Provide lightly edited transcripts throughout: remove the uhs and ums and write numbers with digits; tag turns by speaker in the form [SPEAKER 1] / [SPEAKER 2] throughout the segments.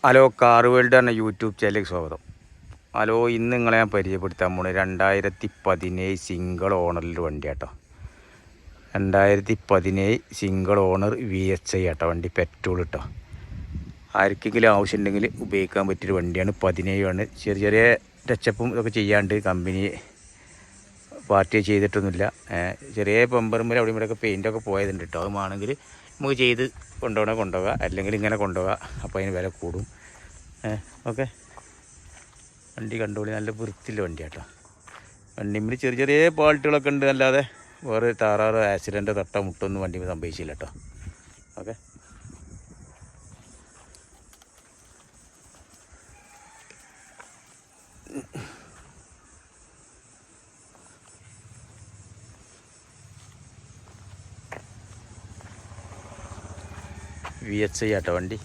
[SPEAKER 1] Hello car world എന്ന YouTube ചാനലിലേക്ക് സ്വാഗതം. ഹലോ, ഇന്ന് നിങ്ങളെ ഞാൻ പരിചയപ്പെടുത്താൻ പോകുന്നത് 2017 സിംഗിൾ ഓണറിൽ വണ്ടി കേട്ടോ. 2017 സിംഗിൾ ഓണർ VSI കേട്ടോ. വണ്ടി പെട്രോൾ കേട്ടോ. ആർക്കെങ്കിലും ആവശ്യമുണ്ടെങ്കിൽ ഉപയോഗിക്കാൻ പറ്റിയൊരു വണ്ടിയാണ്. 17 ആണ്. ചെറിയ ചെറിയ ടച്ചപ്പും ഇതൊക്കെ ചെയ്യാണ്ട് കമ്പനി പാർട്ടി ചെയ്തിട്ടൊന്നുമില്ല. ചെറിയ പമ്പറുമ്പോൾ അവിടെ ഇവിടെയൊക്കെ പെയിൻറ്റൊക്കെ പോയതുണ്ട് കേട്ടോ. അത് വേണമെങ്കിൽ നമുക്ക് ചെയ്ത് കൊണ്ടുപോകുക, അല്ലെങ്കിൽ ഇങ്ങനെ കൊണ്ടുപോകുക. അപ്പോൾ അതിന് വില കൂടും. ഓക്കെ, വണ്ടി കണ്ടുപിടി. നല്ല വൃത്തിയുള്ള വണ്ടി കേട്ടോ. വണ്ടിയിൽ ചെറിയ ചെറിയ പാൾട്ടുകളൊക്കെ ഉണ്ട്, അല്ലാതെ വേറെ താറാറ് ആക്സിഡൻറ്റോ തട്ടോ മുട്ടൊന്നും വണ്ടി സംഭവിച്ചില്ല കേട്ടോ. ഓക്കെ, VSI ആട്ടോ വണ്ടി.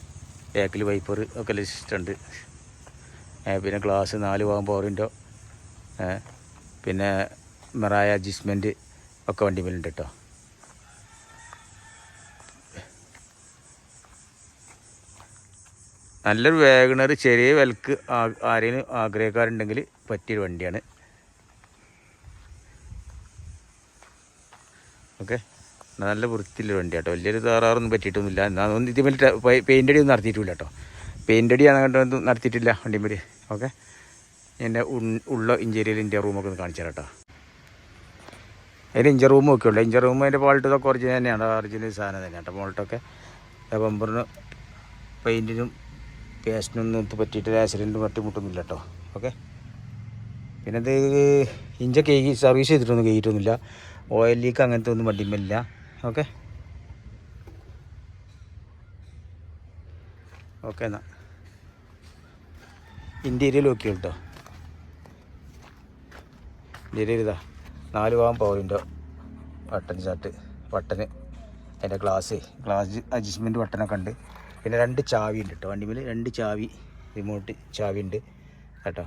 [SPEAKER 1] ബാക്കിൽ വൈപ്പർ ഒക്കെ ലിസ്റ്റുണ്ട്. പിന്നെ ഗ്ലാസ് 4 ഭാഗം പവർ വിൻഡോ, പിന്നെ മിറായ അഡ്ജസ്റ്റ്മെൻറ്റ് ഒക്കെ വണ്ടി മേലുണ്ട് കേട്ടോ. നല്ലൊരു വാഗണർ ചെറിയ വിലക്ക് ആരെങ്കിലും ആഗ്രഹക്കാരുണ്ടെങ്കിൽ പറ്റിയൊരു വണ്ടിയാണ്. ഓക്കെ, നല്ല വൃത്തിയുള്ള വണ്ടി കേട്ടോ. വലിയൊരു താറാറൊന്നും പറ്റിയിട്ടൊന്നുമില്ല. എന്നാൽ ഇതിൽ പെയിൻ്റ് അടി ഒന്നും നടത്തിയിട്ടില്ല കേട്ടോ. പെയിൻ്റ് അടി അങ്ങോട്ടൊന്നും നടത്തിയിട്ടില്ല വണ്ടിമേൽ. ഓക്കെ, എൻ്റെ ഉള്ള ഇഞ്ചേരിയൽ ഇന്ത്യ റൂമൊക്കെ ഒന്ന് കാണിച്ചു തരാം കേട്ടോ. അതിന് ഇഞ്ചർ റൂം ഒക്കെ ഉണ്ട്. ഇഞ്ചർ റൂം അതിൻ്റെ മോൾട്ട് ഇതൊക്കെ ഒറിജിനൽ തന്നെയാണ്. ഒറിജിനൽ സാധനം തന്നെ കേട്ടോ. മോൾട്ടൊക്കെ ബമ്പറിന് പെയിൻറ്റിനും പേസ്റ്റിനൊന്നും പറ്റിയിട്ട് ആക്സിഡൻറ്റ് മുട്ടൊന്നുമില്ല കേട്ടോ. ഓക്കെ, പിന്നെ ഇത് ഇഞ്ചൊക്കെ സർവീസ് ചെയ്തിട്ടൊന്നും കഴിയിട്ടൊന്നുമില്ല. ഓയിൽ ലീക്ക് അങ്ങനത്തെ ഒന്നും വണ്ടിമേലില്ല. ഓക്കെ ഓക്കെ, എന്നാൽ ഇൻറ്റീരിയൽ നോക്കി കേട്ടോ. ഇൻറ്റീരിയൽ ഇതാ 4 ഭാഗം പവർ വിൻഡോ, ബട്ടന് അതിൻ്റെ ഗ്ലാസ് അഡ്ജസ്റ്റ്മെൻറ്റ് ബട്ടനൊക്കെ ഉണ്ട്. പിന്നെ 2 ചാവി ഉണ്ട് കേട്ടോ. വണ്ടിമേൽ 2 ചാവി, റിമോട്ട് ചാവി ഉണ്ട് കേട്ടോ.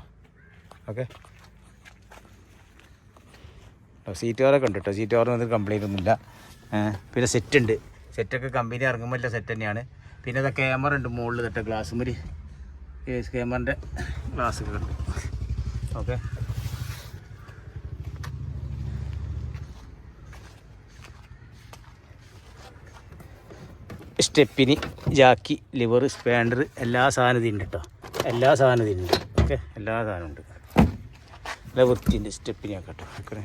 [SPEAKER 1] ഓക്കെ, സീറ്റ് കവറൊക്കെ ഉണ്ട് കേട്ടോ. സീറ്റ് കവറിനൊന്നും കംപ്ലൈൻ്റ് ഒന്നുമില്ല. പിന്നെ സെറ്റ് ഉണ്ട്. സെറ്റൊക്കെ കമ്പനി ഇറങ്ങുമ്പോൾ എല്ലാം സെറ്റ് തന്നെയാണ്. പിന്നെ ഇതാ ക്യാമറ ഉണ്ട് മുകളിൽ കേട്ടോ. ഗ്ലാസ് മതി ക്യാമറൻ്റെ ഗ്ലാസ്സൊക്കെ ഉണ്ട്. ഓക്കെ, സ്റ്റെപ്പിന് ജാക്കി ലിവർ സ്പാൻഡർ എല്ലാ സാധനവും ഉണ്ട് കേട്ടോ. എല്ലാ സാധനവും ഉണ്ട്. ഓക്കെ, എല്ലാ സാധനവും ഉണ്ട്. നല്ല വൃത്തിയുണ്ട് സ്റ്റെപ്പിനൊക്കെ കേട്ടോ. ഓക്കെ,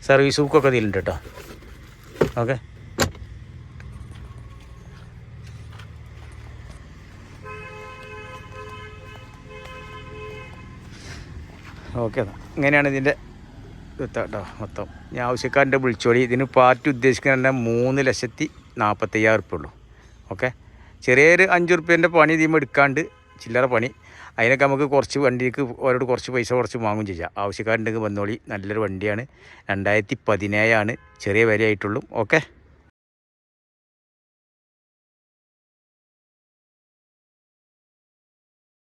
[SPEAKER 1] സർവീസ് ബുക്കൊക്കെ ഇതിലുണ്ട് കേട്ടോ. ഓക്കെ, ഓക്കെ, ഇങ്ങനെയാണ് ഇതിൻ്റെ കേട്ടോ മൊത്തം. ഞാൻ ആവശ്യക്കാരൻ്റെ വിളിച്ചോളി. ഇതിന് പാർട്ടി ഉദ്ദേശിക്കുന്ന 3,40,000 ഉറുപ്പ്യ ഉള്ളൂ. ഓക്കെ, ചെറിയൊരു 5 ഉറുപ്പ്യൻ്റെ പണി ഇതിന് എടുക്കാണ്ട് ചില്ലറ പണി. അതിനൊക്കെ നമുക്ക് കുറച്ച് വണ്ടിക്ക് ഓരോട് കുറച്ച് പൈസ കുറച്ച് വാങ്ങും ചെയ്യാം. ആവശ്യക്കാരുണ്ടെങ്കിൽ വന്നോളി. നല്ലൊരു വണ്ടിയാണ്. 2017 ആണ്. ചെറിയ വിലയായിട്ടുള്ളൂ. ഓക്കെ.